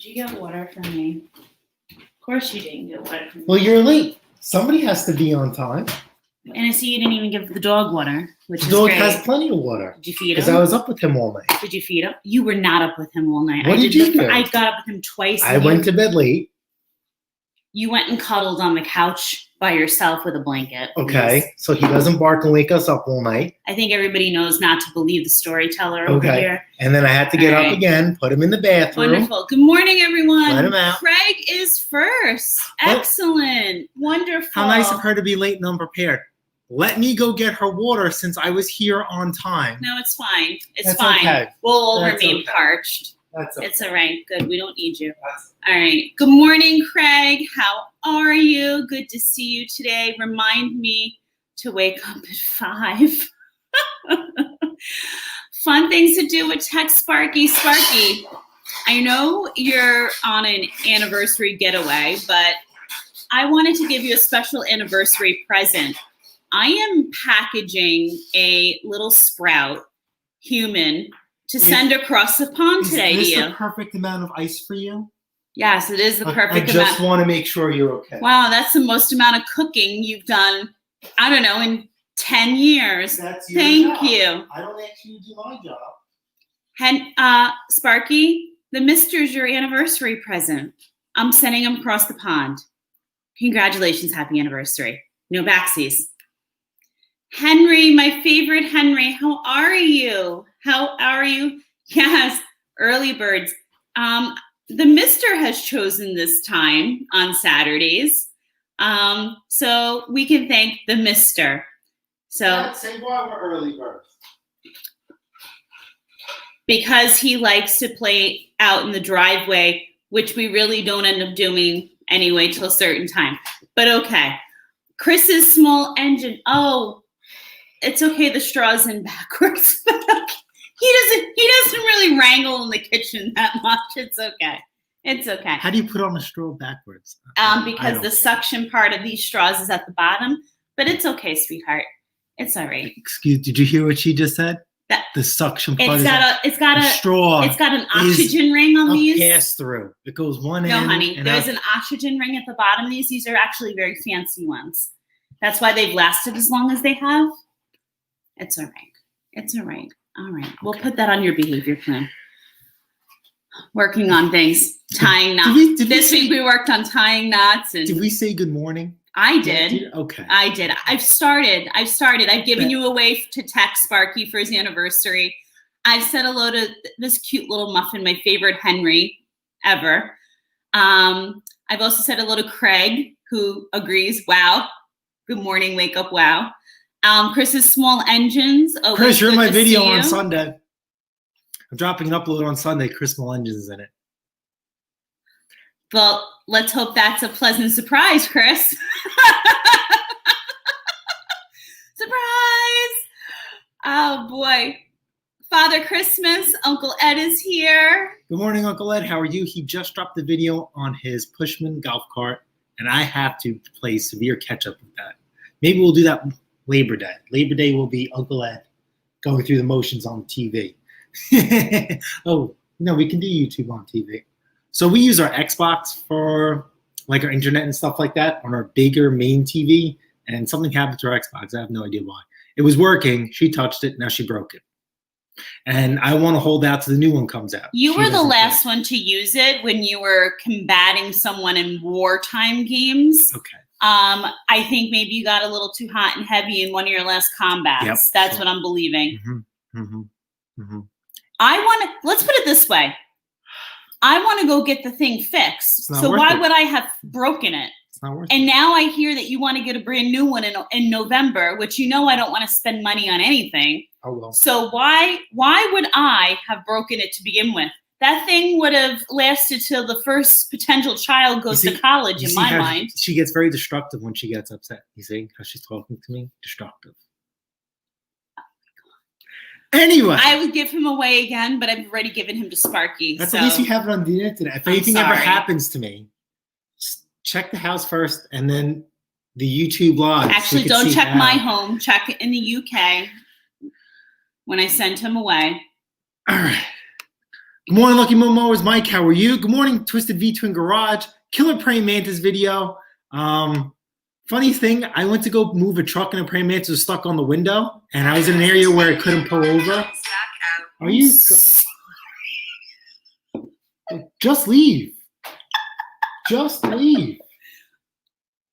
you get water for me? Of course you didn't get water for me. Well, you're late. Somebody has to be on time. And I see you didn't even give the dog water, which The is dog great. has plenty of water. Did you feed him? Because I was up with him all night. Did you feed him? You were not up with him all night. What did you do? I got up with him twice. I went to bed late. You went and cuddled on the couch by yourself with a blanket. Okay, Please. so he doesn't bark and wake us up all night. I think everybody knows not to believe the storyteller over here. And then I had to get All up right. again, put him in the bathroom. Wonderful. Good morning, everyone. Let him out. Craig is first. Excellent. Wonderful. How nice of her to be late and unprepared. Let me go get her water since I was here on time. No, it's fine. It's That's fine. okay. We'll all That's remain okay. parched. That's okay. It's all right. Good. We don't need you. All right. Good morning, Craig. How are you? Good to see you today. Remind me to wake up at 5. Fun things to do with Text Sparky. Sparky, I know you're on an anniversary getaway, but I wanted to give you a special anniversary present. I am packaging a little sprout human to send across the pond today to Is you. this the perfect amount of ice for you? Yes, it is the perfect I amount. just want to make sure you're okay. Wow, that's the most amount of cooking you've done, I don't know, in 10 years. That's your Thank job. you. I don't actually do my job. And Sparky, the mister's your anniversary present. I'm sending him across the pond. Congratulations, happy anniversary. No backsies. Henry, my favorite Henry, how are you? How are you? Yes, early birds. The mister has chosen this time on Saturdays. So we can thank the mister. So Say why we're early birds. because he likes to play out in the driveway, which we really don't end up doing anyway till a certain time. But okay. Chris's small engine. Oh, it's okay. The straw's in backwards. He doesn't really wrangle in the kitchen that much. It's okay. It's okay. How do you put on a straw backwards? Because the suction part of these straws is at the bottom. But it's okay, sweetheart. It's all right. Excuse, did you hear what she just said? That- The suction part It's got the a straw. It's got an oxygen ring on a these. pass through. It goes one No, end. honey. and There's out. an oxygen ring at the bottom of these. These are actually very fancy ones. That's why they've lasted as long as they have. It's all right. It's all right. All right. We'll put that on your behavior plan. Working on things. Tying knots. This week we worked on tying knots. And Did we say good morning? I did. Okay. I did. I've started. I've given you away to Text Sparky for his anniversary. I've said hello to this cute little muffin, my favorite Henry ever. I've also said hello to Craig, who agrees. Wow. Good morning, wake up, wow. Chris's small engines. Chris, you're in my video on on Sunday. I'm dropping an upload on Sunday. Chris Small Engines is in it. Well, let's hope that's a pleasant surprise, Chris. Surprise! Oh boy. Father Christmas, Uncle Ed is here. Good morning, Uncle Ed. How are you? He just dropped the video on his Pushman golf cart, and I have to play severe catch up with that. Maybe we'll do that Labor Day. Labor Day will be Uncle Ed going through the motions on TV. Oh, no, we can do YouTube on TV. So we use our Xbox for like our internet and stuff like that on our bigger main TV, and something happened to our Xbox. I have no idea why. It was working. She touched it. Now she broke it. And I want to hold out till the new one comes out. You She were the doesn't last care. one to use it when you were combating someone in wartime games. Okay. I think maybe you got a little too hot and heavy in one of your last combats. Yep, That's sure. what I'm believing. Mm-hmm. Mm-hmm. Mm-hmm. Let's put it this way. I want to go get the thing fixed. It's not So worth why it. would I have broken it? It's not worth And it. now I hear that you want to get a brand new one in November, which you know I don't want to spend money on anything. Oh, well. So why would I have broken it to begin with? That thing would have lasted till the first potential child goes You to see- college, You in see my how mind. She gets very destructive when she gets upset. You see how she's talking to me? Destructive. Anyway, I would give him away again, but I've already given him to Sparky. that's so. at least you have it on the internet. If I'm anything ever sorry. happens to me, just check the house first and then the YouTube live. Actually, don't check my home. Check it in the UK when I sent him away. All right. Good morning, Lucky Momo's Mike. How are you? Good morning, Twisted V Twin Garage. Killer praying mantis video. Funny thing, I went to go move a truck and a praying mantis was stuck on the window, and I was in an area where it couldn't pull over. Are you? Just leave. Just leave.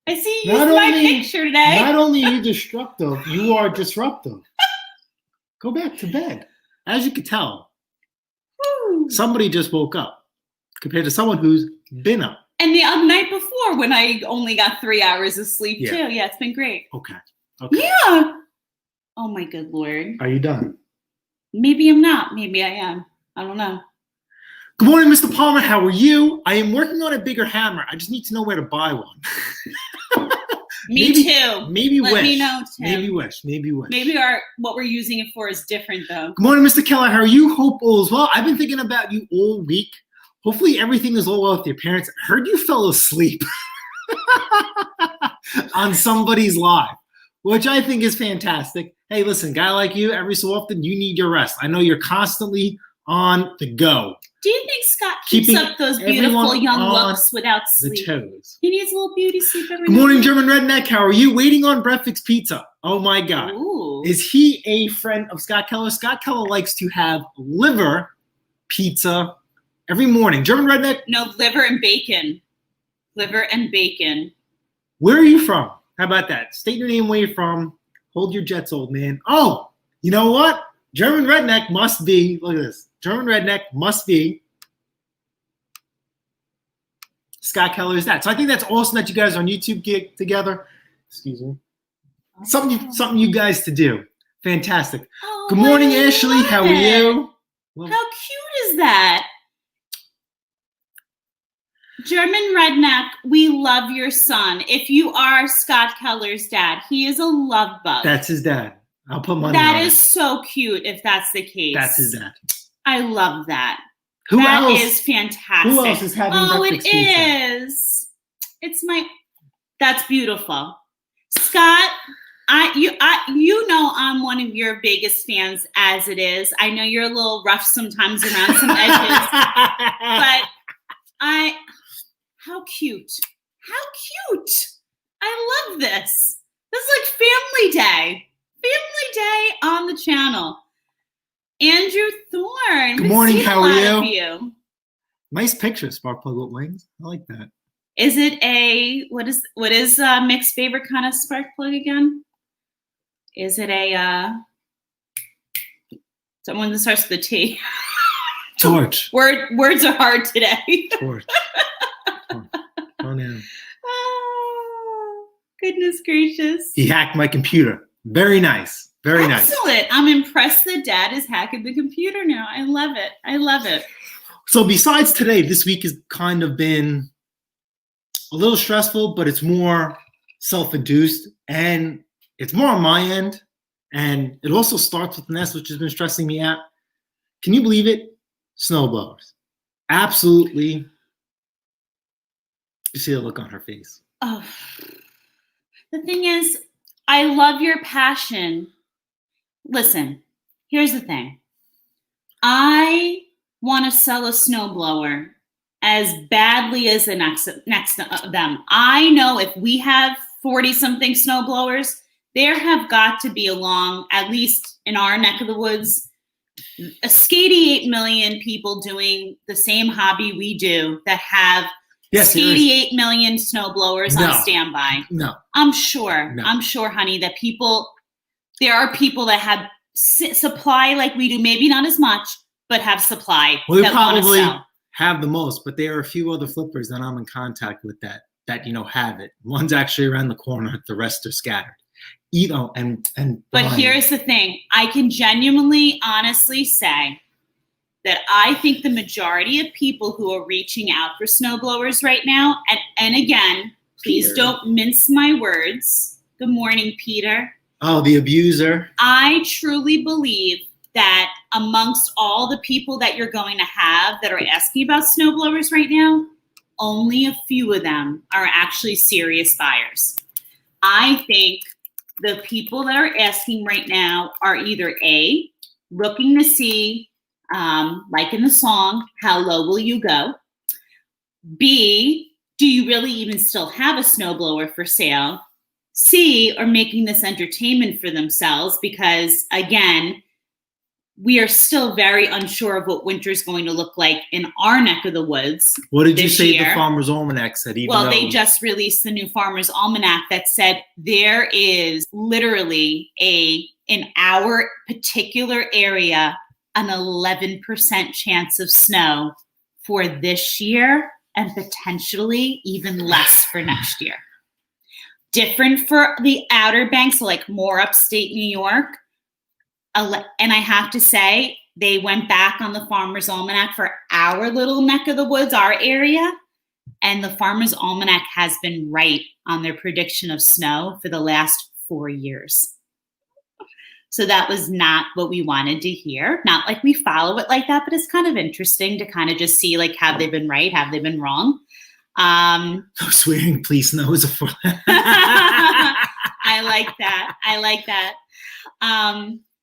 I see you used my picture today. Not only are you destructive, you are disruptive. Go back to bed. As you can tell, somebody just woke up compared to someone who's been up. And the night before when I only got 3 hours of sleep too. Yeah, it's been great. Okay. Yeah. Oh my good Lord. Are you done? Maybe I'm not. Maybe I am. I don't know. Good morning, Mr. Palmer. How are you? I am working on a bigger hammer. I just need to know where to buy one. Me too. Maybe Let Wish. me know, Tim. Maybe Wish. Maybe Wish. Maybe what we're using it for is different, though. Good morning, Mr. Keller. How are you? Hope all is well. I've been thinking about you all week. Hopefully everything is all well with your parents. I heard you fell asleep on somebody's live, which I think is fantastic. Hey, listen, guy like you, every so often, you need your rest. I know you're constantly on the go. Do you think Scott keeps up those beautiful young looks without sleep? The toes. He needs a little beauty sleep every night. Good morning, German Redneck. How are you? Waiting on Breakfast Pizza. Oh my God. Ooh. Is he a friend of Scott Keller? Scott Keller likes to have liver pizza every morning. German Redneck? No, liver and bacon. Liver and bacon. Where are you from? How about that? State your name, where you're from. Hold your jets, old man. Oh, you know what? German Redneck must be, look at this. German Redneck must be Scott Keller's dad. So I think that's awesome that you guys are on YouTube get together. Excuse me. Something you guys to do. Fantastic. Oh, good morning, Ashley. How are you? How cute is that? German Redneck, we love your son. If you are Scott Keller's dad, he is a love bug. That's his dad. I'll put money on that. That it. is so cute if that's the case. That's his dad. I love that. Who that else? is fantastic. Who else is having breakfast pizza? Is. It's that's beautiful. Scott, you know I'm one of your biggest fans as it is. I know you're a little rough sometimes around some edges, but how cute. How cute. I love this. This is like family day. Family day on the channel. Andrew Thorne. Good morning. How are you? Nice picture, Sparkplug with wings. I like that. Is it what is Mick's favorite kind of spark plug again? Is it someone that starts with a T? Torch. Words are hard today. Torch. Oh no. Oh, goodness gracious. He hacked my computer. Very nice. Very nice. Excellent. I'm impressed that Dad is hacking the computer now. I love it. I love it. So besides today, this week has kind of been a little stressful, but it's more self-induced and it's more on my end. And it also starts with Ness, which has been stressing me out. Can you believe it? Snowblowers. Absolutely. You see the look on her face. Oh. The thing is, I love your passion. Listen, here's the thing. I want to sell a snowblower as badly as the next of them. I know if we have 40-something snowblowers, there have got to be along, at least in our neck of the woods, 88 million people doing the same hobby we do that have 88 million snowblowers on standby. No. I'm sure, honey, that there are people that have supply like we do, maybe not as much, but have supply. Well, that probably sell. Have the most, but there are a few other flippers that I'm in contact with that have it. One's actually around the corner, the rest are scattered. But here's the thing. I can genuinely, honestly say that I think the majority of people who are reaching out for snowblowers right now, and again, please don't mince my words. Good morning, Peter. Oh, the abuser. I truly believe that amongst all the people that you're going to have that are asking about snowblowers right now, only a few of them are actually serious buyers. I think the people that are asking right now are either A, looking to see like in the song, how low will you go? B, do you really even still have a snowblower for sale? C, are making this entertainment for themselves because, again, we are still very unsure of what winter is going to look like in our neck of the woods. What did you this say year. the Farmer's Almanac said? Well, they just released the new Farmer's Almanac that said there is literally in our particular area, an 11% chance of snow for this year and potentially even less for next year. Different for the Outer Banks, so like more upstate New York. And I have to say, they went back on the Farmer's Almanac for our little neck of the woods, our area, and the Farmer's Almanac has been right on their prediction of snow for the last 4 years. So that was not what we wanted to hear. Not like we follow it like that, but it's kind of interesting to kind of just see, like, have they been right? Have they been wrong? I was swearing, please, snow is a fool. I like that. I like that.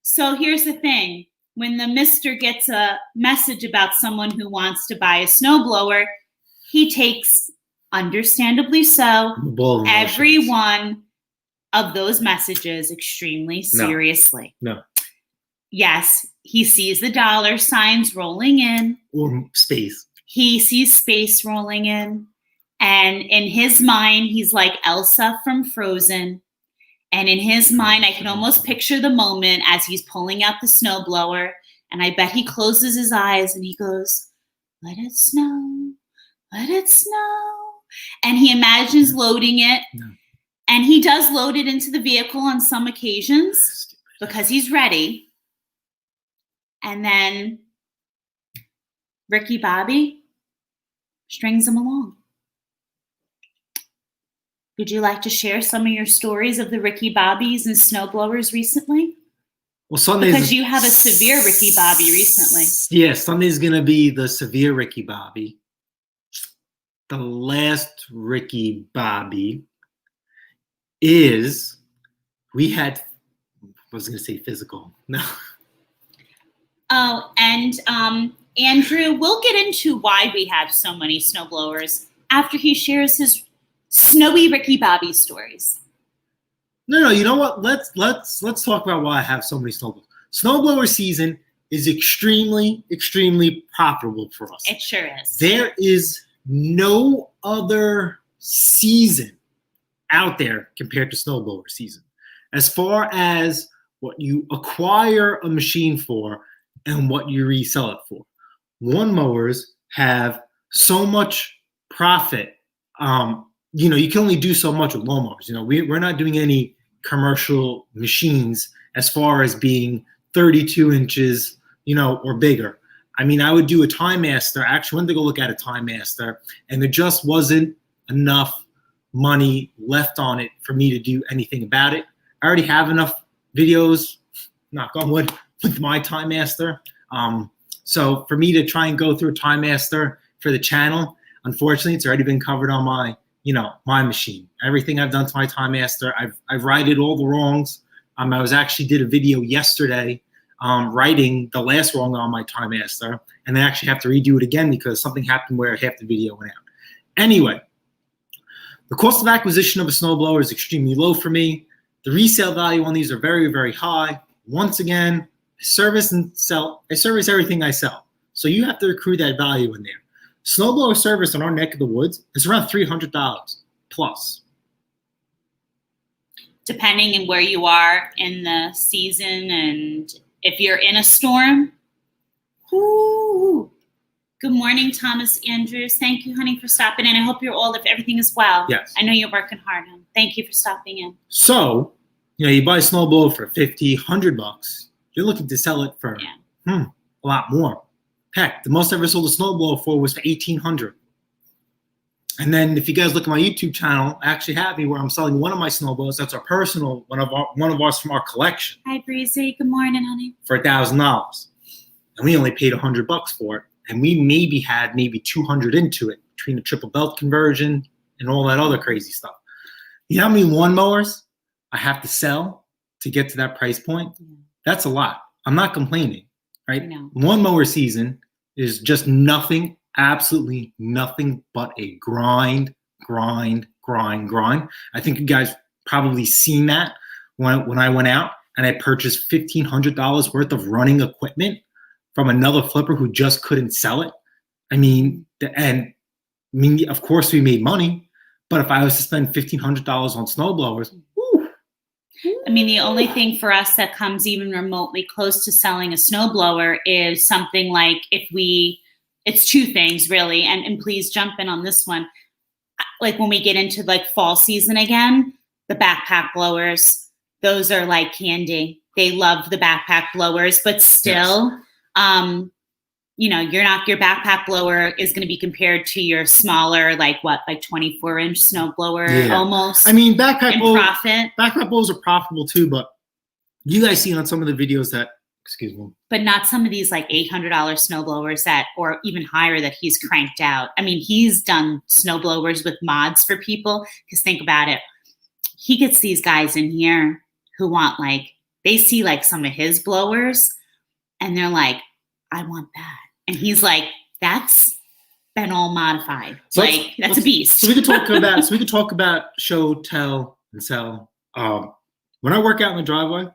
So here's the thing. When the mister gets a message about someone who wants to buy a snowblower, he takes, understandably so, every one of those messages extremely seriously. No. Yes, he sees the dollar signs rolling in. Or space. He sees space rolling in. And in his mind, he's like Elsa from Frozen. And in his mind, I can almost picture the moment as he's pulling out the snowblower. And I bet he closes his eyes and he goes, let it snow, let it snow. And he imagines loading it. No. And he does load it into the vehicle on some occasions because he's ready. And then Ricky Bobby strings him along. Would you like to share some of your stories of the Ricky Bobbies and snowblowers recently? Well, Sundays, because you have a severe Ricky Bobby recently. Yeah, Sunday's going to be the severe Ricky Bobby. The last Ricky Bobby is, I was going to say physical. No. Oh, and Andrew, we'll get into why we have so many snowblowers after he shares his snowy Ricky Bobby stories. No, you know what? Let's talk about why I have so many snowblowers. Snowblower season is extremely, extremely profitable for us. It sure is. There is no other season out there compared to snowblower season. As far as what you acquire a machine for and what you resell it for. Lawnmowers have so much profit. You can only do so much with lawnmowers. We're not doing any commercial machines as far as being 32 inches, or bigger. I mean, I would do a Time Master. I actually went to go look at a Time Master, and there just wasn't enough money left on it for me to do anything about it. I already have enough videos, knock on wood, with my Time Master. So for me to try and go through a Time Master for the channel, unfortunately, it's already been covered on my machine. Everything I've done to my Time Master, I've righted all the wrongs. I actually did a video yesterday righting the last wrong on my Time Master, and then actually have to redo it again because something happened where half the video went out. Anyway, the cost of acquisition of a snowblower is extremely low for me. The resale value on these are very, very high. Once again, I service everything I sell. So you have to accrue that value in there. Snowblower service in our neck of the woods is around $300 plus. Depending on where you are in the season, and if you're in a storm. Ooh. Good morning, Thomas Andrews. Thank you, honey, for stopping in. I hope if everything is well. Yes. I know you're working hard, hon. Thank you for stopping in. So, you buy a snowblower for $50, $100. You're looking to sell it for a lot more. Heck, the most I ever sold a snowblower for was for $1,800. And then if you guys look at my YouTube channel, I actually have me where I'm selling one of my snowblowers. That's our personal, one of ours from our collection. Hi, Breezy. Good morning, honey. For $1,000. And we only paid $100 for it. And we had maybe 200 into it between the triple belt conversion and all that other crazy stuff. You know how many lawnmowers I have to sell to get to that price point? That's a lot. I'm not complaining. right? I know. Lawnmower season is just nothing, absolutely nothing but a grind, grind, grind, grind. I think you guys probably seen that when I went out and I purchased $1,500 worth of running equipment from another flipper who just couldn't sell it. I mean, of course we made money, but if I was to spend $1,500 on snowblowers, whew, I mean, the only thing for us that comes even remotely close to selling a snowblower is something like it's two things really, and please jump in on this one. Like when we get into like fall season again, the backpack blowers, those are like candy. They love the backpack blowers, but still, your backpack blower is going to be compared to your smaller, like 24-inch snow blower almost. I mean, backpack blowers are profitable too, but you guys see on some of the videos that, excuse me, but not some of these like $800 snow blowers or even higher that he's cranked out. I mean, he's done snow blowers with mods for people, because think about it. He gets these guys in here who want they see like some of his blowers and they're like, I want that. And he's like, that's been all modified. So that's a beast. So we could talk about show, tell, and sell. When I work out in the driveway,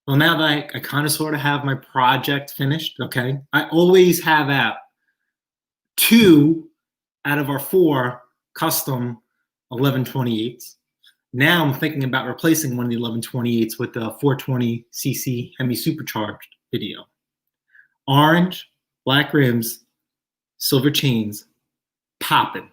well, now that I kind of sort of have my project finished, okay, I always have out 2 out of our 4 custom 1128s. Now I'm thinking about replacing one of the 1128s with the 420cc Hemi supercharged video. Orange, black rims, silver chains, popping.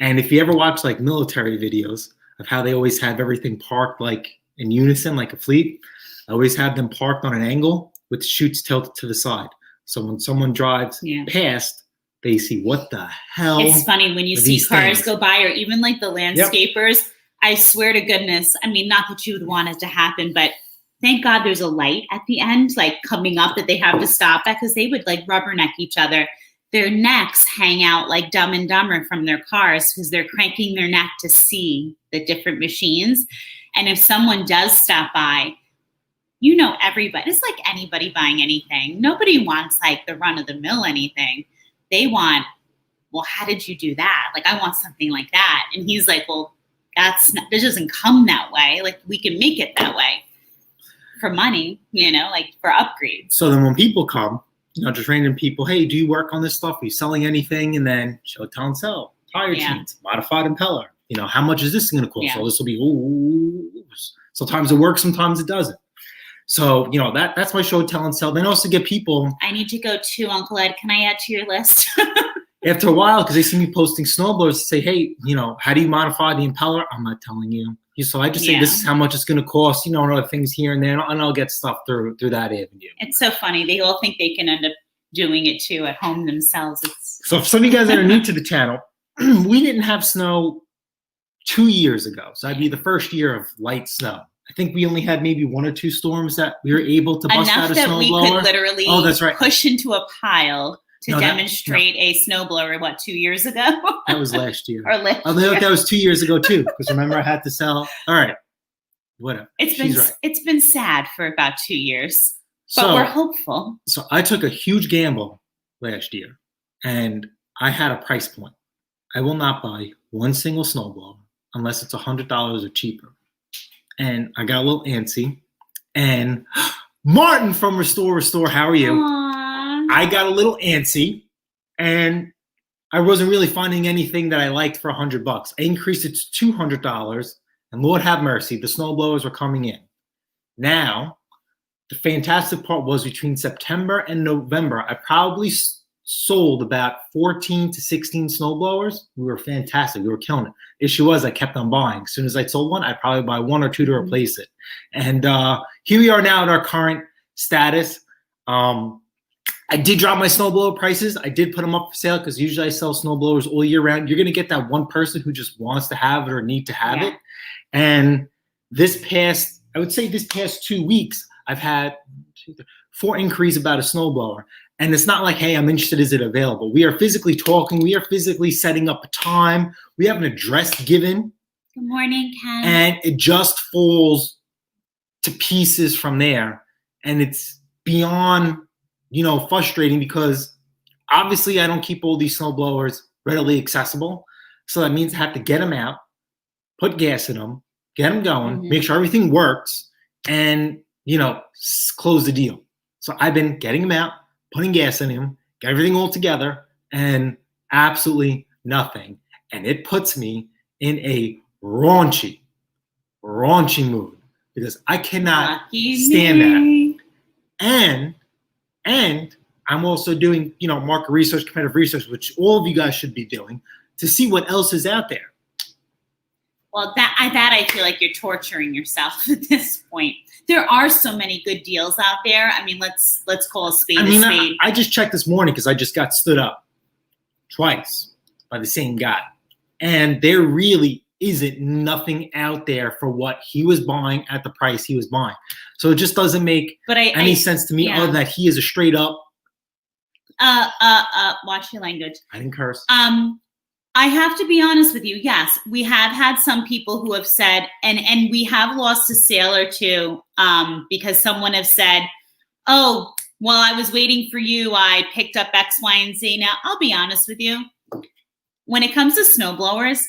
And if you ever watch like military videos of how they always have everything parked like in unison, like a fleet, I always have them parked on an angle with the chutes tilted to the side. So when someone drives past, they see what the hell. It's funny when you see cars go by, or even like the landscapers. Yep. I swear to goodness, I mean, not that you would want it to happen, but thank God there's a light at the end, like coming up that they have to stop at, because they would like rubberneck each other. Their necks hang out like Dumb and Dumber from their cars because they're cranking their neck to see the different machines. And if someone does stop by, everybody, it's like anybody buying anything. Nobody wants like the run of the mill anything. They want, well, how did you do that? Like, I want something like that. And he's like, well, that doesn't come that way. Like, we can make it that way for money, like for upgrades. So then when people come, just random people, hey, do you work on this stuff? Are you selling anything? And then show, tell, and sell. Tire chains, modified impeller. How much is this going to cost? Yeah. So this will be, sometimes it works, sometimes it doesn't. So, that's my show, tell, and sell. Then also get people. I need to go to Uncle Ed. Can I add to your list? After a while, because they see me posting snowblowers, say, hey, how do you modify the impeller? I'm not telling you. So I just say, this is how much it's going to cost, and other things here and there, and I'll get stuff through that avenue. It's so funny. They all think they can end up doing it too at home themselves. So for some of you guys that are new to the channel, we didn't have snow 2 years ago. So that'd be the first year of light snow. I think we only had maybe 1 or 2 storms that we were able to bust out a snowblower. Enough that we could literally that's right. push into a pile to demonstrate a snowblower, 2 years ago? That was last year. Or last year. That was 2 years ago too, because remember I had to sell. All right, whatever. It's been sad for about 2 years, but we're hopeful. So I took a huge gamble last year, and I had a price point. I will not buy one single snowblower unless it's $100 or cheaper. And I got a little antsy. And Martin from Restore, how are you? Aww. I got a little antsy, and I wasn't really finding anything that I liked for $100. I increased it to $200, and Lord have mercy, the snowblowers were coming in. Now, the fantastic part was between September and November, I probably sold about 14 to 16 snowblowers. We were fantastic. We were killing it. Issue was I kept on buying. As soon as I sold one, I'd probably buy 1 or 2 to replace it. And here we are now at our current status. I did drop my snowblower prices. I did put them up for sale because usually I sell snowblowers all year round. You're going to get that one person who just wants to have it or need to have it. And this past 2 weeks, I've had 4 inquiries about a snowblower. And it's not like, hey, I'm interested, is it available? We are physically talking. We are physically setting up a time. We have an address given. Good morning, Ken. And it just falls to pieces from there. And it's beyond, frustrating because obviously I don't keep all these snow blowers readily accessible. So that means I have to get them out, put gas in them, get them going, make sure everything works, and, close the deal. So I've been getting them out, putting gas in them, get everything all together, and absolutely nothing. And it puts me in a raunchy mood because I cannot stand that. And I'm also doing, market research, competitive research, which all of you guys should be doing to see what else is out there. Well, I feel like you're torturing yourself at this point. There are so many good deals out there. I mean, let's call a spade a spade. I just checked this morning because I just got stood up twice by the same guy. And there really isn't nothing out there for what he was buying at the price he was buying. So it just doesn't make any sense to me other than that he is a straight up. Watch your language. I didn't curse. I have to be honest with you. Yes, we have had some people who have said, and we have lost a sale or two because someone has said, oh, while I was waiting for you, I picked up X, Y, and Z. Now, I'll be honest with you. When it comes to snowblowers,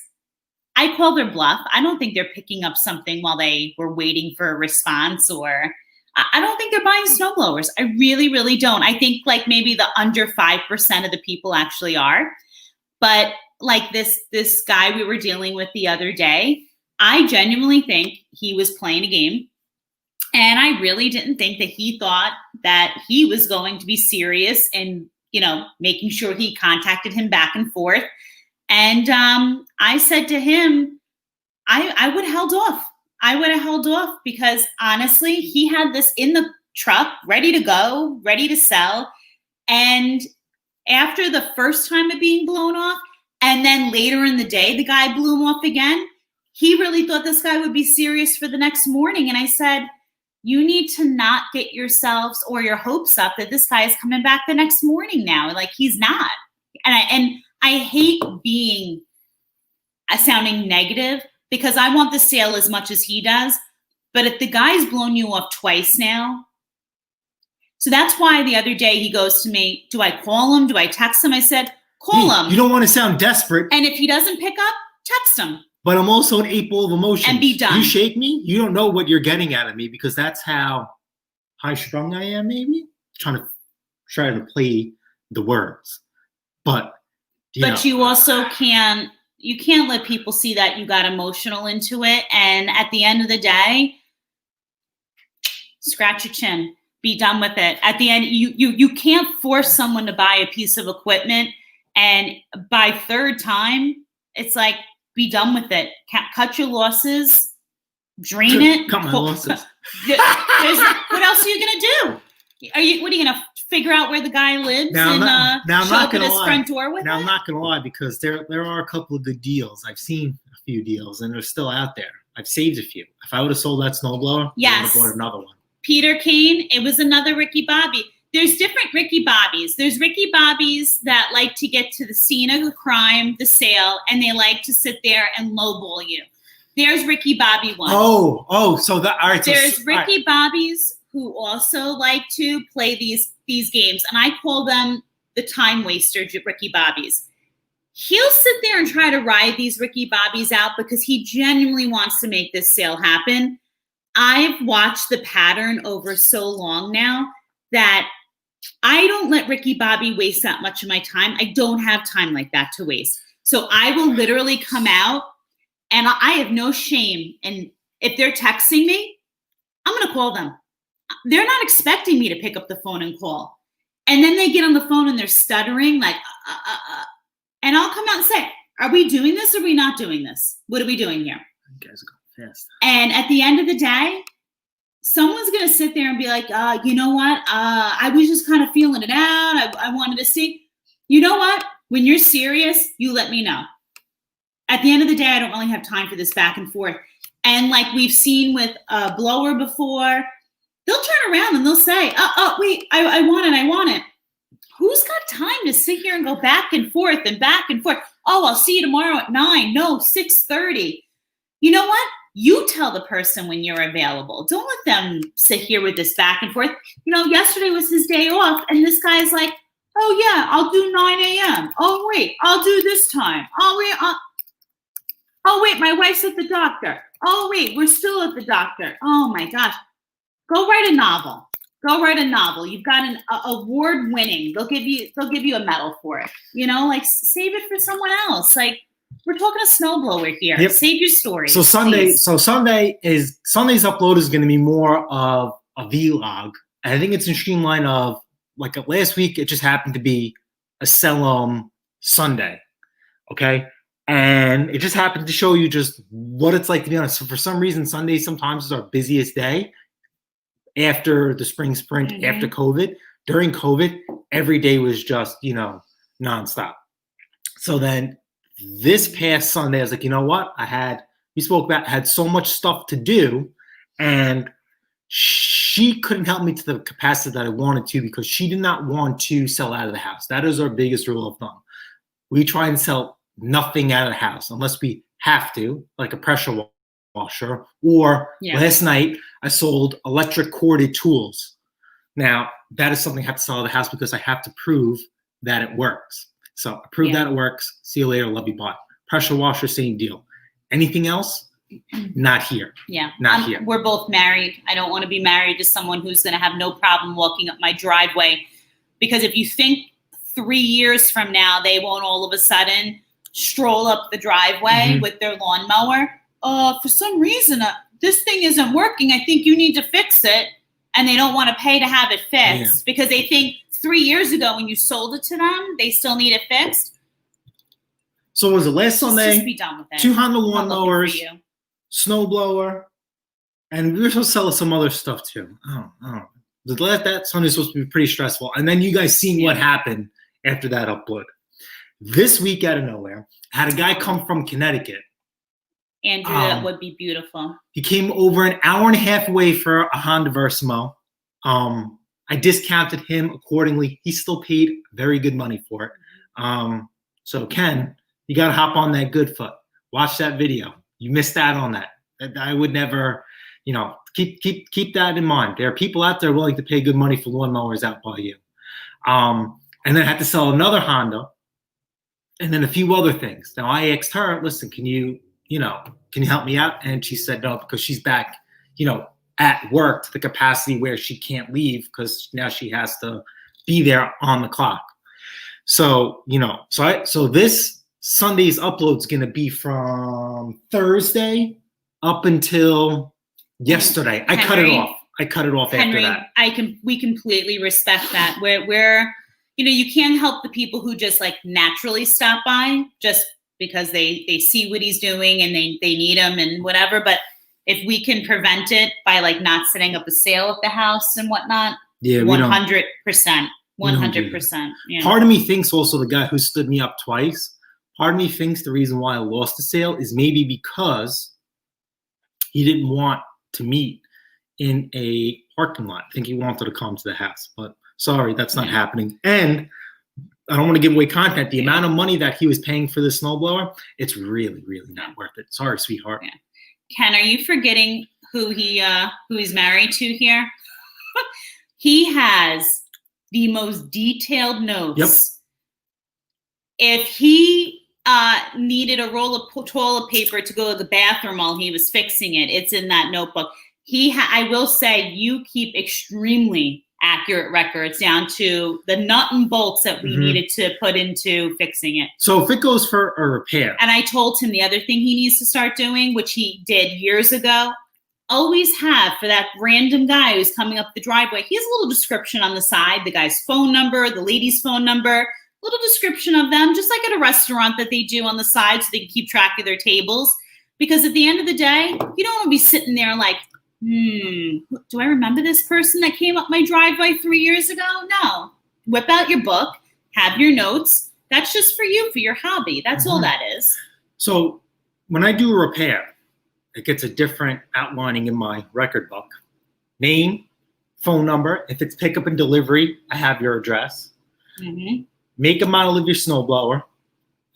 I call their bluff. I don't think they're picking up something while they were waiting for a response, or I don't think they're buying snowblowers. I really, really don't. I think like maybe the under 5% of the people actually are. But like this guy we were dealing with the other day, I genuinely think he was playing a game. And I really didn't think that he thought that he was going to be serious in, making sure he contacted him back and forth. And I said to him, I would have held off. I would have held off because honestly, he had this in the truck, ready to go, ready to sell. And after the first time of being blown off, and then later in the day, the guy blew him off again, he really thought this guy would be serious for the next morning. And I said, you need to not get yourselves or your hopes up that this guy is coming back the next morning now. Like he's not. And I hate being sounding negative because I want the sale as much as he does. But if the guy's blown you off twice now, so that's why the other day he goes to me, do I call him? Do I text him? I said, call him. You don't want to sound desperate. And if he doesn't pick up, text him. But I'm also an 8-ball of emotions. And be done. You shake me, you don't know what you're getting out of me because that's how high-strung I am, maybe. Trying to play the words. But you also can't let people see that you got emotional into it. And at the end of the day, scratch your chin. Be done with it. At the end, you can't force someone to buy a piece of equipment. And by third time, it's like, be done with it. Cut your losses. Drain it. Cut my losses. What else are you going to do? What are you going to figure out where the guy lives I'm show not up at his front door with Now, it? I'm not going to lie because there are a couple of good deals. I've seen a few deals and they're still out there. I've saved a few. If I would have sold that snowblower, I would have bought another one. Peter Kane, it was another Ricky Bobby. There's different Ricky Bobbies. There's Ricky Bobbies that like to get to the scene of the crime, the sale, and they like to sit there and lowball you. There's Ricky Bobby one. So that all right. There's Ricky Bobbies who also like to play these games, and I call them the time waster Ricky Bobbies. He'll sit there and try to ride these Ricky Bobbies out because he genuinely wants to make this sale happen. I've watched the pattern over so long now that I don't let Ricky Bobby waste that much of my time. I don't have time like that to waste. So I will literally come out and I have no shame. And if they're texting me, I'm going to call them. They're not expecting me to pick up the phone and call. And then they get on the phone and they're stuttering like, and I'll come out and say, are we doing this or are we not doing this? What are we doing here? You guys are going fast. And at the end of the day, someone's going to sit there and be like, you know what? I was just kind of feeling it out. I wanted to see. You know what? When you're serious, you let me know. At the end of the day, I don't really have time for this back and forth. And like we've seen with a blower before, they'll turn around and they'll say, wait, I want it. Who's got time to sit here and go back and forth and back and forth? Oh, I'll see you tomorrow at 9. No, 6:30. You know what? You tell the person when you're available. Don't let them sit here with this back and forth. You know, yesterday was his day off, and this guy's like, oh, yeah, I'll do 9 a.m. Oh, wait, I'll do this time. Oh, wait, my wife's at the doctor. Oh, wait, we're still at the doctor. Oh, my gosh. Go write a novel. Go write a novel. You've got an award winning. They'll give you a medal for it. You know, like save it for someone else. Like, we're talking a snowblower here. Yep. Save your story. So Sunday's upload is going to be more of a vlog. I think it's in streamline of like last week. It just happened to be a Sell Sunday, okay, and it just happened to show you just what it's like to be honest. So for some reason, Sunday sometimes is our busiest day after the spring sprint, after COVID. During COVID, every day was just nonstop. So then this past Sunday, I was like, you know what? I had so much stuff to do, and she couldn't help me to the capacity that I wanted to because she did not want to sell out of the house. That is our biggest rule of thumb. We try and sell nothing out of the house unless we have to, like a pressure washer. Or last night, I sold electric corded tools. Now, that is something I have to sell out of the house because I have to prove that it works. So I prove that it works. See you later. Love you. Bye. Pressure washer, same deal. Anything else? Not here. Yeah. Not here. We're both married. I don't want to be married to someone who's going to have no problem walking up my driveway. Because if you think 3 years from now, they won't all of a sudden stroll up the driveway with their lawnmower. For some reason, this thing isn't working. I think you need to fix it. And they don't want to pay to have it fixed because they think 3 years ago when you sold it to them, they still need it fixed. So was it last Sunday? Just be done with it. 2 Honda lawnmowers, snowblower, and we were supposed to sell some other stuff too. Oh. That Sunday was supposed to be pretty stressful. And then you guys seen what happened after that upload. This week out of nowhere, I had a guy come from Connecticut. Andrew, that would be beautiful. He came over an hour and a half away for a Honda Versamo. I discounted him accordingly. He still paid very good money for it. So Ken, you got to hop on that Goodfoot. Watch that video. You missed out on that. I would never, keep that in mind. There are people out there willing to pay good money for lawnmowers out by you. And then I had to sell another Honda and then a few other things. Now I asked her, listen, can you help me out? And she said no, because she's back, at work to the capacity where she can't leave because now she has to be there on the clock. So, so this Sunday's upload is going to be from Thursday up until yesterday. I cut it off Henry, after that. We completely respect that. We're you can't help the people who just like naturally stop by just because they see what he's doing and they need him and whatever. But if we can prevent it by like not setting up a sale at the house and whatnot, 100%, 100%. Part of me thinks also the guy who stood me up twice, part of me thinks the reason why I lost the sale is maybe because he didn't want to meet in a parking lot. I think he wanted to come to the house, but sorry, that's not happening. And I don't want to give away content. The amount of money that he was paying for the snowblower, it's really, really not worth it. Sorry, sweetheart. Yeah. Ken, are you forgetting who he's married to here? He has the most detailed notes. Yep. If he needed a roll of toilet paper to go to the bathroom while he was fixing it, it's in that notebook. I will say you keep extremely accurate records down to the nut and bolts that we needed to put into fixing it. So if it goes for a repair. And I told him the other thing he needs to start doing, which he did years ago, always have for that random guy who's coming up the driveway. He has a little description on the side, the guy's phone number, the lady's phone number, little description of them, just like at a restaurant that they do on the side so they can keep track of their tables. Because at the end of the day, you don't want to be sitting there like, do I remember this person that came up my driveway 3 years ago? No. Whip out your book, have your notes. That's just for you, for your hobby. That's all that is. So when I do a repair, it gets a different outlining in my record book. Name, phone number. If it's pickup and delivery, I have your address. Make and model of your snowblower.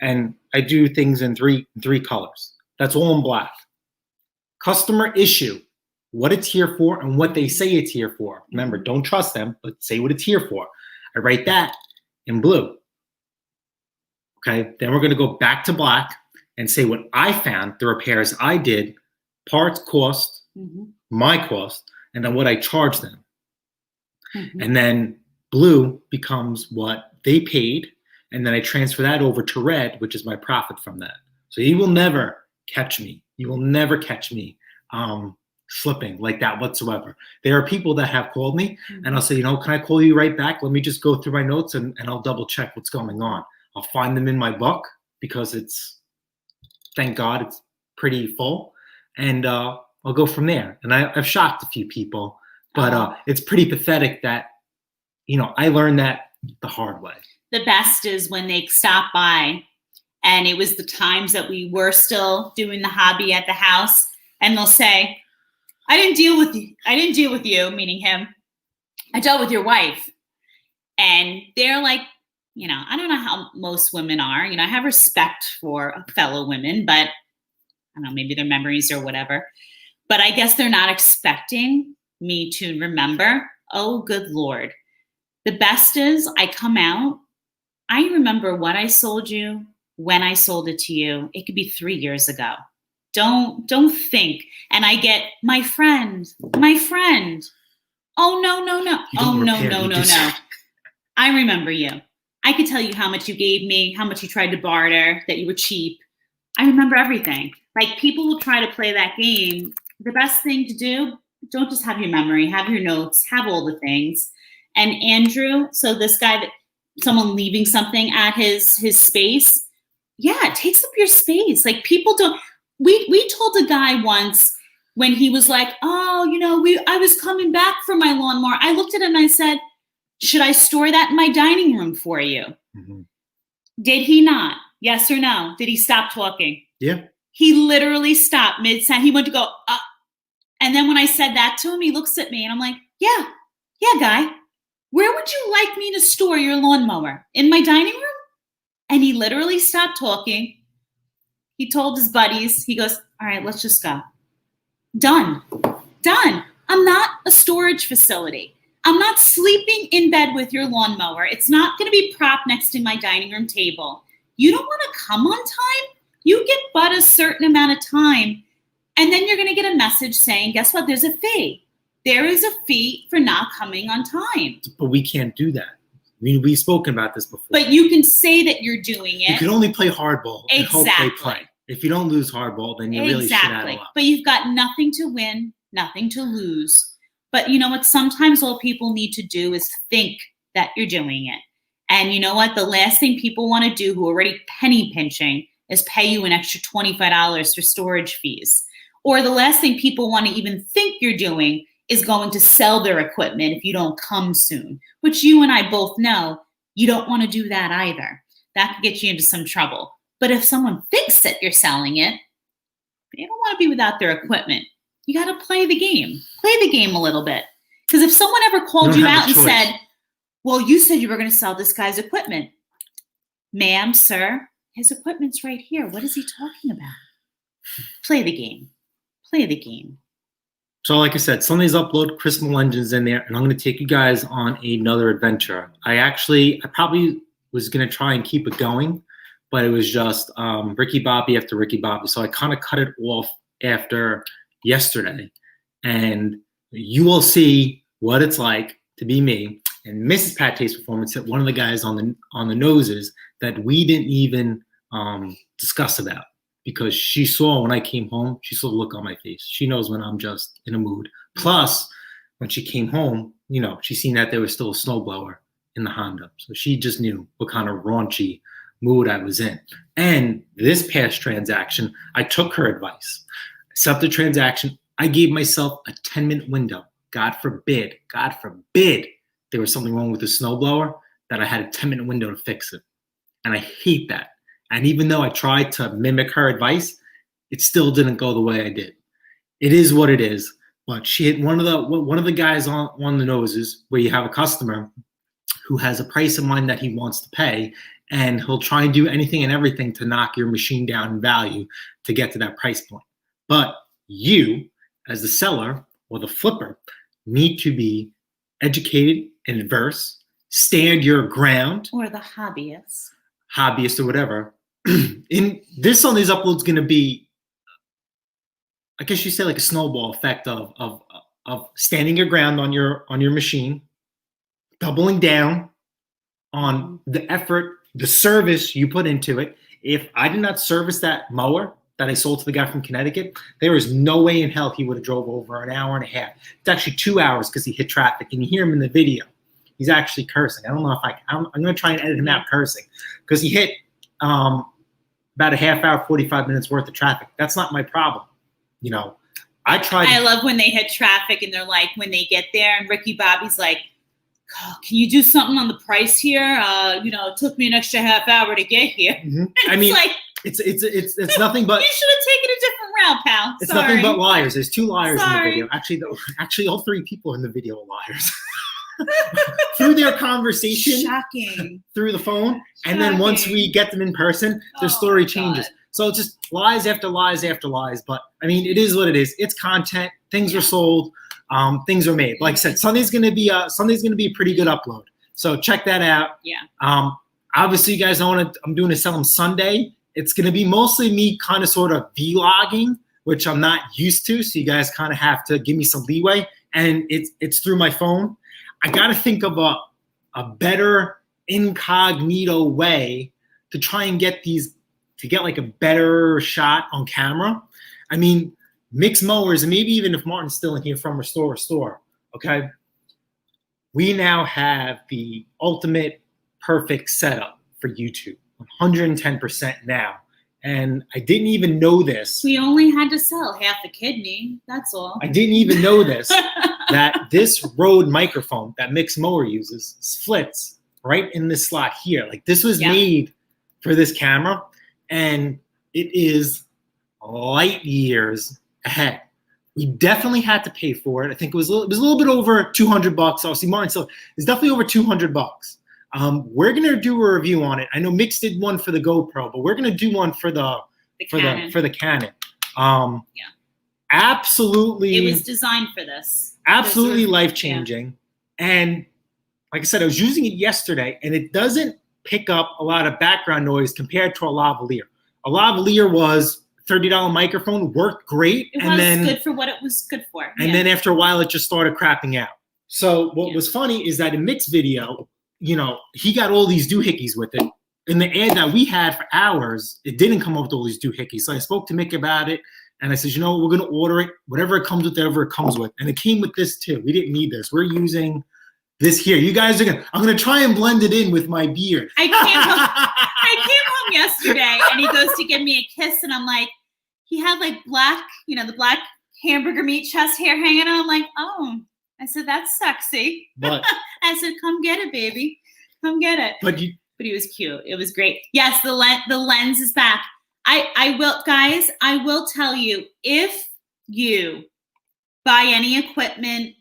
And I do things in three colors. That's all in black. Customer issue, what it's here for and what they say it's here for. Remember, don't trust them, but say what it's here for. I write that in blue. Okay, then we're going to go back to black and say what I found, the repairs I did, parts cost, my cost, and then what I charged them. And then blue becomes what they paid, and then I transfer that over to red, which is my profit from that. So you will never catch me. You will never catch me slipping like that whatsoever. There are people that have called me, and I'll say, you know, can I call you right back? Let me just go through my notes, and I'll double check what's going on. I'll find them in my book because it's, thank God, it's pretty full, and I'll go from there. And I've shocked a few people, but it's pretty pathetic that, you know, I learned that the hard way. The best is when they stop by, and it was the times that we were still doing the hobby at the house, and they'll say, I didn't deal with you, meaning him. I dealt with your wife. And they're like, you know, I don't know how most women are. You know, I have respect for fellow women, but I don't know, maybe their memories or whatever. But I guess they're not expecting me to remember. Oh, good Lord. The best is I come out, I remember what I sold you, when I sold it to you. It could be 3 years ago. Don't think. And I get my friend. Oh, no. Oh, no. I remember you. I could tell you how much you gave me, how much you tried to barter, that you were cheap. I remember everything. Like, people will try to play that game. The best thing to do, don't just have your memory, have your notes, have all the things. And Andrew, so this guy, that someone leaving something at his space, yeah, it takes up your space. Like, people don't, we told a guy once when he was like, oh, you know, I was coming back for my lawnmower. I looked at him and I said, should I store that in my dining room for you? Did he not? Yes or no? Did he stop talking? Yeah. He literally stopped mid-sentence. He went to go, and then when I said that to him, he looks at me and I'm like, yeah, guy, where would you like me to store your lawnmower? In my dining room? And he literally stopped talking. He told his buddies, he goes, all right, let's just go. Done. I'm not a storage facility. I'm not sleeping in bed with your lawnmower. It's not going to be propped next to my dining room table. You don't want to come on time? You get but a certain amount of time. And then you're going to get a message saying, guess what? There's a fee. There is a fee for not coming on time. But we can't do that. I mean, we've spoken about this before. But you can say that you're doing it. You can only play hardball and hope they play. If you don't lose hardball, then you really should add a lot. But you've got nothing to win, nothing to lose. But you know what? Sometimes all people need to do is think that you're doing it. And you know what? The last thing people want to do who are already penny pinching is pay you an extra $25 for storage fees. Or the last thing people want to even think you're doing is going to sell their equipment if you don't come soon, which you and I both know you don't want to do that either. That could get you into some trouble. But if someone thinks that you're selling it, they don't want to be without their equipment. You got to play the game. Play the game a little bit. Because if someone ever called you out and said, well, you said you were going to sell this guy's equipment. Ma'am, sir, his equipment's right here. What is he talking about? Play the game. Play the game. So like I said, Sunday's upload, Chris Melengen's in there, and I'm going to take you guys on another adventure. I probably was going to try and keep it going, but it was just Ricky Bobby after Ricky Bobby. So I kind of cut it off after yesterday. And you will see what it's like to be me. And Mrs. Pate's performance hit one of the guys on the noses that we didn't even discuss about, because she saw when I came home, she saw the look on my face. She knows when I'm just in a mood. Plus, when she came home, you know, she seen that there was still a snowblower in the Honda. So she just knew what kind of raunchy mood I was in. And this past transaction, I took her advice. I set up the transaction. I gave myself a 10-minute window. God forbid there was something wrong with the snowblower, that I had a 10-minute window to fix it. And I hate that. And even though I tried to mimic her advice, it still didn't go the way I did. It is what it is. But she hit one of the guys on the noses, where you have a customer who has a price in mind that he wants to pay, and he'll try and do anything and everything to knock your machine down in value to get to that price point. But you, as the seller or the flipper, need to be educated and adverse, stand your ground, Or the hobbyist. or whatever. In this on these uploads going to be, I guess you say, like a snowball effect of standing your ground on your machine, doubling down on the effort, the service you put into it. If I did not service that mower that I sold to the guy from Connecticut, there is no way in hell he would have drove over an hour and a half. It's actually 2 hours because he hit traffic, and you hear him in the video. He's actually cursing. I don't know if I'm going to try and edit him out cursing because he hit about a half hour, 45 minutes worth of traffic. That's not my problem. You know, I love when they hit traffic and they're like, when they get there and Ricky Bobby's like, oh, can you do something on the price here? It took me an extra half hour to get here. Mm-hmm. I mean, like, it's nothing but. You should have taken a different route, pal. It's nothing but liars. There's 2 liars in the video. Actually, all 3 people in the video are liars. Through their conversation, shocking, through the phone, and then once we get them in person, their story changes. So it's just lies after lies after lies. But I mean, it is what it is. It's content. Things are sold. Things are made. Like I said, Sunday's gonna be a pretty good upload. So check that out. Yeah. Obviously, you guys know what I'm doing to sell them Sunday. It's gonna be mostly me kind of sort of vlogging, which I'm not used to. So you guys kind of have to give me some leeway. And it's through my phone. I got to think of a better incognito way to try and get like a better shot on camera. I mean, Mix Mowers, and maybe even if Martin's still in here from Restore, okay? We now have the ultimate perfect setup for YouTube, 110% now. And I didn't even know this. We only had to sell half a kidney. That's all. I didn't even know this, that this Rode microphone that Mix Mower uses splits right in this slot here. Like this was made for this camera, and it is light years ahead. We definitely had to pay for it. I think it was a little bit over $200. Obviously, Martin, so it's definitely over $200. We're gonna do a review on it. I know Mix did one for the GoPro, but we're gonna do one for the Canon. Absolutely, it was designed for this. Absolutely life-changing. And like I said, I was using it yesterday, and it doesn't pick up a lot of background noise compared to a lavalier. A lavalier was $30 microphone, worked great. It was good for what it was good for. And then after a while, it just started crapping out. So what was funny is that in Mix video, he got all these doohickeys with it. In the ad that we had for hours, it didn't come up with all these doohickeys. So I spoke to Mick about it, and I said, we're going to order it, whatever it comes with, whatever it comes with. And it came with this too. We didn't need this. We're using this here. You guys I'm going to try and blend it in with my beard. I came home yesterday, and he goes to give me a kiss, and I'm like, he had like black, the black hamburger meat chest hair hanging on. I'm like, oh. I said, that's sexy. But I said, come get it, baby. Come get it. But he was cute. It was great. Yes, the lens is back. I will tell you, if you buy any equipment,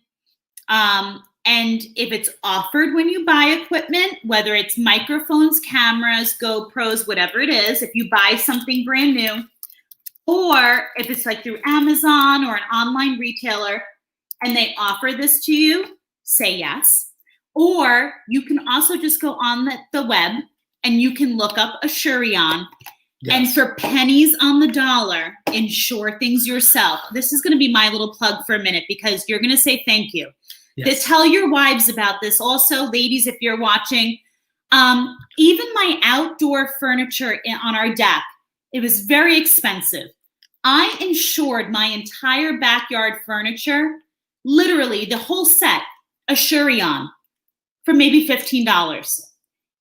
and if it's offered when you buy equipment, whether it's microphones, cameras, GoPros, whatever it is, if you buy something brand new, or if it's like through Amazon or an online retailer, and they offer this to you, say yes. Or you can also just go on the web and you can look up Assurion. Yes. And for pennies on the dollar, insure things yourself. This is going to be my little plug for a minute because you're going to say thank you. Yes. To tell your wives about this. Also, ladies, if you're watching, even my outdoor furniture on our deck, it was very expensive. I insured my entire backyard furniture, literally the whole set, Assurion, for maybe $15.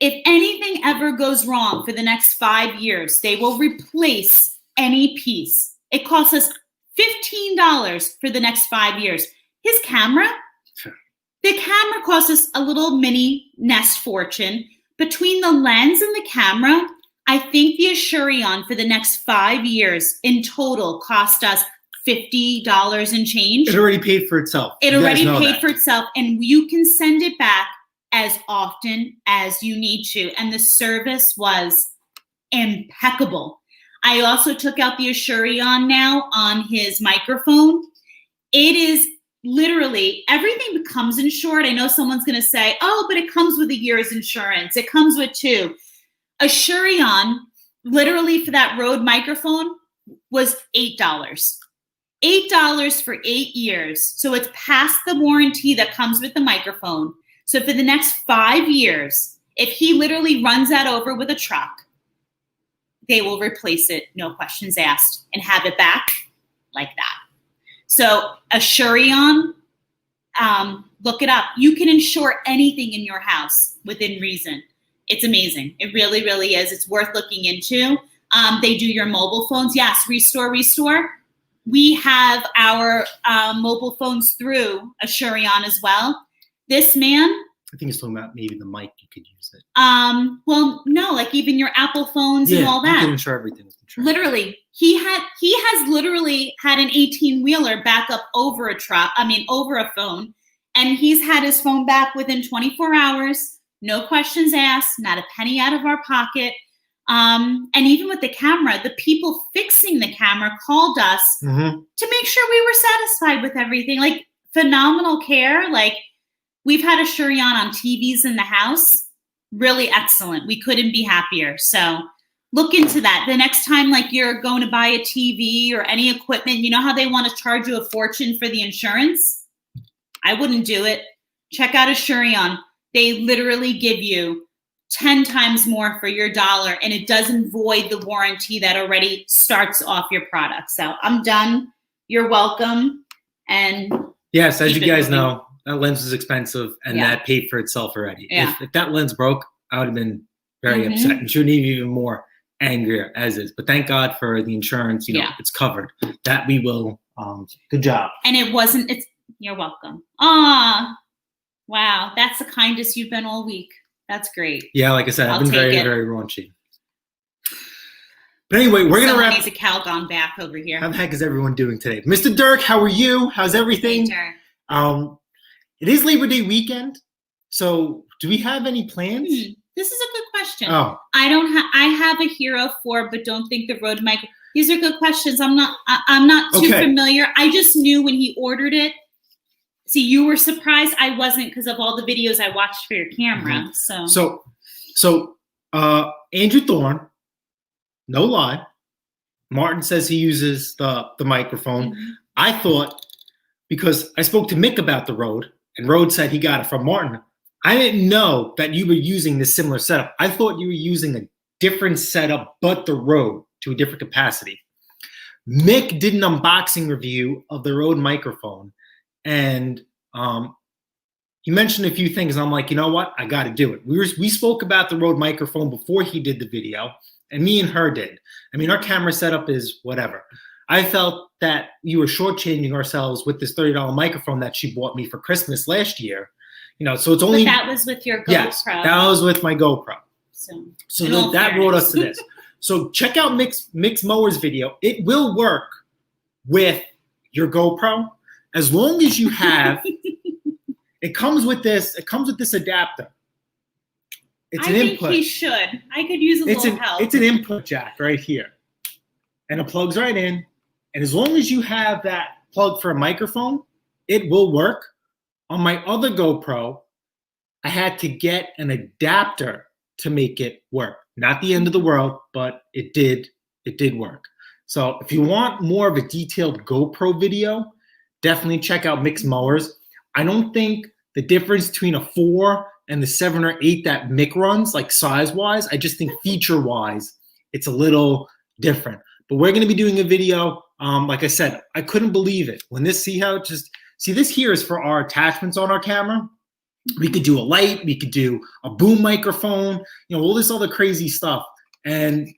If anything ever goes wrong for the next 5 years, they will replace any piece. It costs us $15 for the next 5 years. His camera, the camera costs us a little mini Nest fortune. Between the lens and the camera, I think the Assurion for the next 5 years in total cost us $50 and change. It already paid for itself. It already paid for itself, and you can send it back as often as you need to. And the service was impeccable. I also took out the Assurion now on his microphone. It is literally everything becomes insured. I know someone's going to say, oh, but it comes with a year's insurance. It comes with 2. Assurion, literally for that Rode microphone, was $8. $8 for 8 years. So it's past the warranty that comes with the microphone. So for the next 5 years, if he literally runs that over with a truck, they will replace it, no questions asked, and have it back like that. So Assurion, look it up. You can insure anything in your house within reason. It's amazing. It really, really is. It's worth looking into. They do your mobile phones. Yes, Restore. We have our mobile phones through Assurion as well. This man, I think it's talking about maybe the mic, you could use it. well, no, like even your Apple phones and all that. You can insure everything with insurance. Literally, he has literally had an 18-wheeler back up over over a phone, and he's had his phone back within 24 hours, no questions asked, not a penny out of our pocket. And even with the camera, the people fixing the camera called us to make sure we were satisfied with everything. Like, phenomenal care. Like, we've had Assurion on TVs in the house. Really excellent. We couldn't be happier. So look into that. The next time, like, you're going to buy a TV or any equipment, you know how they want to charge you a fortune for the insurance? I wouldn't do it. Check out Assurion. They literally give you 10 times more for your dollar, and it doesn't void the warranty that already starts off your product. So I'm done. You're welcome. And yes, as you guys moving. know, that lens is expensive, and that paid for itself already. Yeah. If that lens broke, I would have been very upset and shouldn't even more angrier as is. But thank God for the insurance. It's covered. That we will. Good job. And it wasn't. You're welcome. Ah, wow, that's the kindest you've been all week. That's great. Yeah, like I said, I've been very, very raunchy. But anyway, we're gonna wrap. Needs a Calgon back over here. How the heck is everyone doing today, Mr. Dirk? How are you? How's everything? Hey, It is Labor Day weekend, so do we have any plans? This is a good question. Oh, I have a Hero 4, but don't think the Rode mic. These are good questions. I'm not too familiar. I just knew when he ordered it. See, you were surprised. I wasn't, because of all the videos I watched for your camera. So Andrew Thorne, no lie, Martin says he uses the microphone. I thought, because I spoke to Mick about the Rode, and Rode said he got it from Martin. I didn't know that you were using this similar setup. I thought you were using a different setup, but the Rode to a different capacity. Mick did an unboxing review of the Rode microphone, and he mentioned a few things. And I'm like, you know what? I got to do it. We spoke about the Rode microphone before he did the video, and me and her did. I mean, our camera setup is whatever. I felt that you were shortchanging ourselves with this $30 microphone that she bought me for Christmas last year. So it's only. But that was with your GoPro. Yes, that was with my GoPro. So that brought us to this. So check out Mick's Mowers video. It will work with your GoPro as long as you have. It comes with this adapter. It's an input. I think he should. I could use a little help. It's an input jack right here, and it plugs right in. And as long as you have that plug for a microphone, it will work. On my other GoPro, I had to get an adapter to make it work. Not the end of the world, but it did work. So if you want more of a detailed GoPro video, definitely check out Mick's Mowers. I don't think the difference between a 4 and the 7 or 8 that Mick runs, like size-wise, I just think feature-wise, it's a little different. But we're going to be doing a video. Like I said, I couldn't believe it. See, this here is for our attachments on our camera. We could do a light. We could do a boom microphone, all this other crazy stuff. And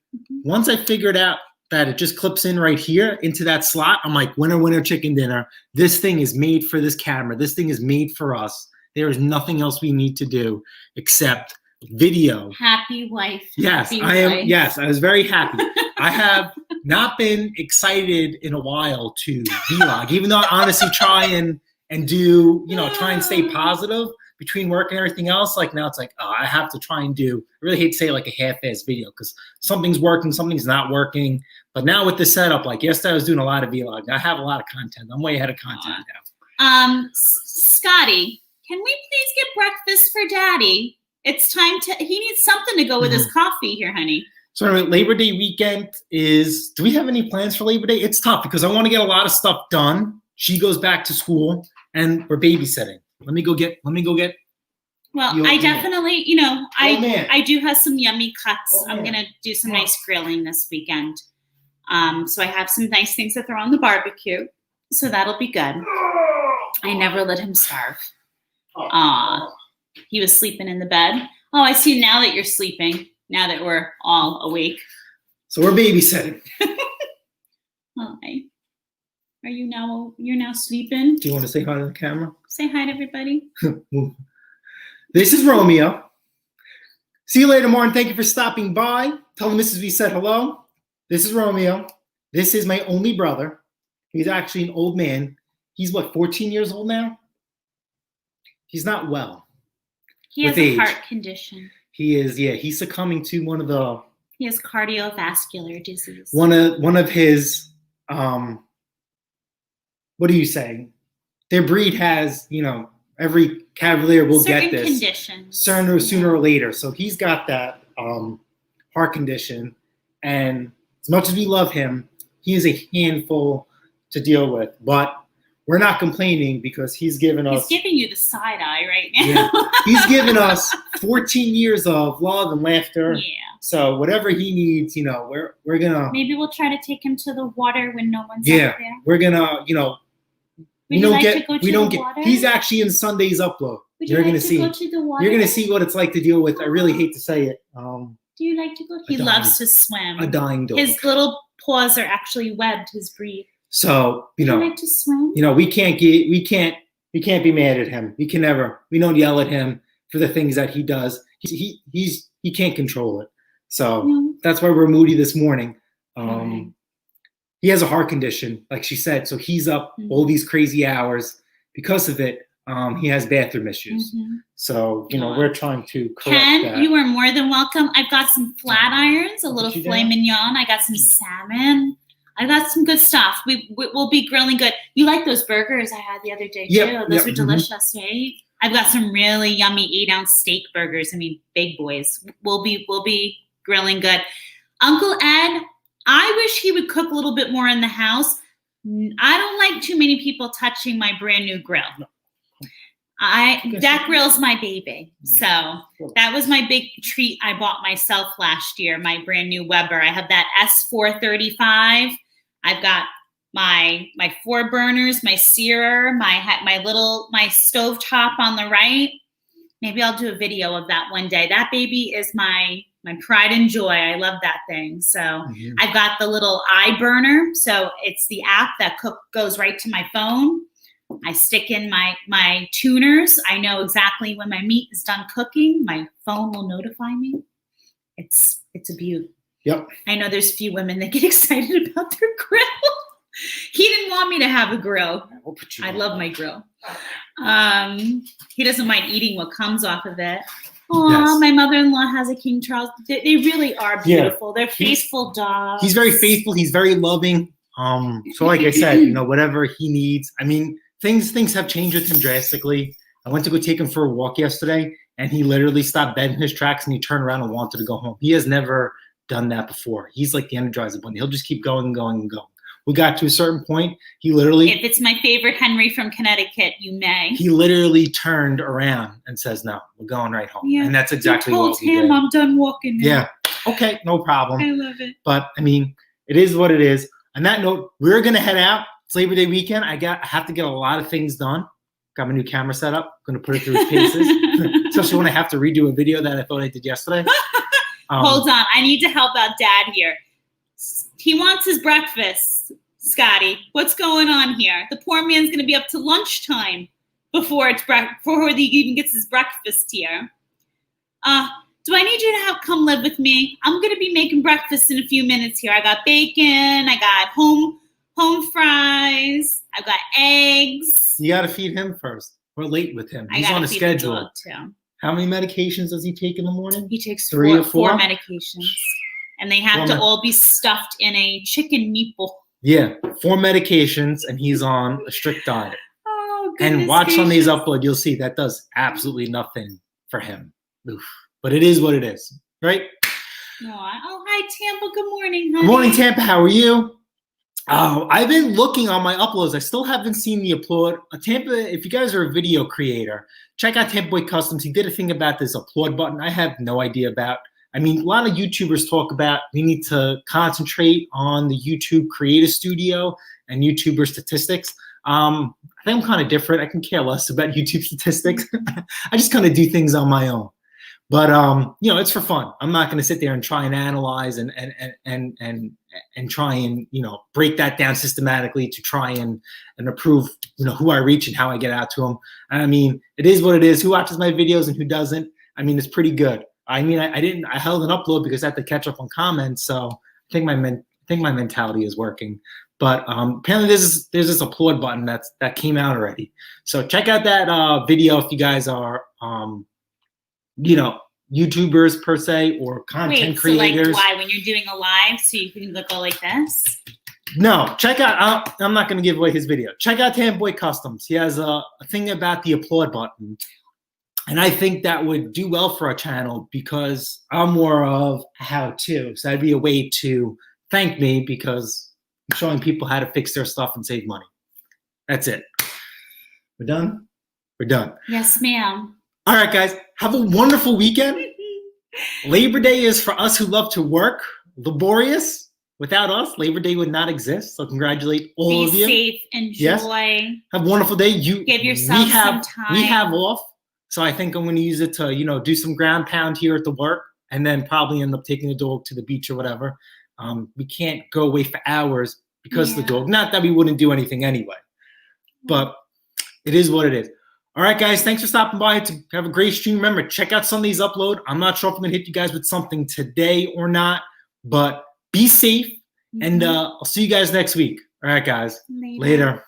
once I figured out that it just clips in right here into that slot, I'm like, winner, winner, chicken dinner. This thing is made for this camera. This thing is made for us. There is nothing else we need to do except video. Happy wife. Yes, happy I am. wife. Yes, I was very happy. I have not been excited in a while to vlog, even though I honestly try and do, try and stay positive, between work and everything else, like now it's like, oh, I have to try and do, I really hate to say like a half-ass video because something's working, something's not working. But now with the setup, like yesterday I was doing a lot of vlogging. I have a lot of content. I'm way ahead of content now. Scotty, can we please get breakfast for Daddy? It's time he needs something to go with his coffee here, honey. So anyway, Labor Day weekend do we have any plans for Labor Day? It's tough because I want to get a lot of stuff done. She goes back to school and we're babysitting. Let me go get. Well, I definitely, I do have some yummy cuts. I'm going to do some nice grilling this weekend. So I have some nice things to throw on the barbecue. So that'll be good. I never let him starve. He was sleeping in the bed. Oh, I see now that you're sleeping, now that we're all awake. So we're babysitting. Hi. You're now sleeping? Do you want to say hi to the camera? Say hi to everybody. This is Romeo. See you later, Martin. Thank you for stopping by. Tell the Mrs. V said hello. This is Romeo. This is my only brother. He's actually an old man. He's 14 years old now? He's not well. He has a heart condition. He is, he's succumbing to he has cardiovascular disease. One of his, what are you saying? Their breed has, every Cavalier will get this. Conditions. Sooner or later. So he's got that heart condition. And as much as we love him, he is a handful to deal with. But we're not complaining because he's giving you the side eye right now. Yeah. He's given us 14 years of love and laughter. Yeah. So whatever he needs, we're gonna. Maybe we'll try to take him to the water when no one's out there. We're gonna, we don't get. Water? He's actually in Sunday's upload. You're gonna see. Go to the water? You're gonna see what it's like to deal with. I really hate to say it. Do you like to go? He loves to swim. A dying dog. His little paws are actually webbed. His breed. So Do you like to swim? we can't be mad at him. We don't yell at him for the things that he does. He can't control it. So that's why we're moody this morning. He has a heart condition, like she said. So he's up all these crazy hours because of it. He has bathroom issues. So, we're trying to correct that. You are more than welcome. I've got some flat irons, a little filet mignon. I got some salmon. I got some good stuff. We'll be grilling good. You like those burgers I had the other day too? Those were delicious, right? I've got some really yummy 8-ounce steak burgers. I mean, big boys. We'll be grilling good. Uncle Ed, I wish he would cook a little bit more in the house. I don't like too many people touching my brand new grill. That grill's my baby. So that was my big treat I bought myself last year, my brand new Weber. I have that S435. I've got my 4 burners, my searer, my stove top on the right. Maybe I'll do a video of that one day. That baby is my pride and joy. I love that thing. So I've got the little iBurner. So it's the app that goes right to my phone. I stick in my tuners. I know exactly when my meat is done cooking. My phone will notify me. It's a beaut. Yep. I know there's a few women that get excited about their grill. He didn't want me to have a grill. I love my grill. He doesn't mind eating what comes off of it. Oh, my mother-in-law has a King Charles. They really are beautiful. They're faithful dogs. He's very faithful. He's very loving. So like I said, whatever he needs. I mean, things have changed with him drastically. I went to go take him for a walk yesterday, and he literally stopped dead in his tracks, and he turned around and wanted to go home. He has never done that before. He's like the Energizer Bunny. He'll just keep going and going and going. We got to a certain point. He literally. If it's my favorite Henry from Connecticut, you may. He literally turned around and says, "No, we're going right home." Yeah. And that's exactly what we did. I'm done walking now. Yeah. Okay, no problem. I love it. But I mean, it is what it is. On that note, we're gonna head out. It's Labor Day weekend. I have to get a lot of things done. Got my new camera set up. Gonna put it through its paces. Especially when I have to redo a video that I thought I did yesterday. Hold on, I need to help out Dad here. He wants his breakfast, Scotty. What's going on here? The poor man's going to be up to lunchtime before he even gets his breakfast here. Do I need you to come live with me? I'm going to be making breakfast in a few minutes here. I got bacon. I got home fries. I've got eggs. You got to feed him first. We're late with him. I He's gotta on a feed the schedule. dog, too. How many medications does he take in the morning? He takes Three or four four? medications, and they have to all be stuffed in a chicken meatball. Yeah, 4 medications, and he's on a strict diet. Oh, goodness And watch Sunday's gracious. upload, you'll see that does absolutely nothing for him. Oof. But it is what it is, right? Oh, hi, Tampa. Good morning, honey. Good morning, Tampa. How are you? Oh, I've been looking on my uploads. I still haven't seen the upload. Tampa, if you guys are a video creator, check out Tampa Boy Customs. He did a thing about this applaud button. I have no idea about. I mean, a lot of YouTubers talk about we need to concentrate on the YouTube Creator Studio and YouTuber statistics. I think I'm kind of different. I can care less about YouTube statistics. I just kind of do things on my own. But you know, it's for fun. I'm not going to sit there and try and analyze and try and, you know, break that down systematically to try and approve, you know, who I reach and how I get out to them. I mean, it is what it is. Who watches my videos and who doesn't? I mean, it's pretty good. I mean, I held an upload because I had to catch up on comments. So I think my mentality is working. But apparently there's this applaud button that came out already. So check out that video if you guys are you know, YouTubers per se or content creators. So like why? When you're doing a live, so you can go like this? No, check out, I'm not going to give away his video. Check out Tampa Boy Customs. He has a thing about the applaud button. And I think that would do well for our channel because I'm more of a how-to. So that'd be a way to thank me because I'm showing people how to fix their stuff and save money. That's it. We're done? We're done. Yes, ma'am. All right, guys. Have a wonderful weekend. Labor Day is for us who love to work. Laborious. Without us, Labor Day would not exist. So congratulate all of you. Be safe. Enjoy. Yes. Have a wonderful day. Give yourself some time. We have off. So I think I'm going to use it to, you know, do some ground pound here at the work and then probably end up taking the dog to the beach or whatever. We can't go away for hours because of the dog. Not that we wouldn't do anything anyway, but it is what it is. All right, guys, thanks for stopping by. To have a great stream. Remember, check out Sunday's upload. I'm not sure if I'm going to hit you guys with something today or not, but be safe, and I'll see you guys next week. All right, guys. Later.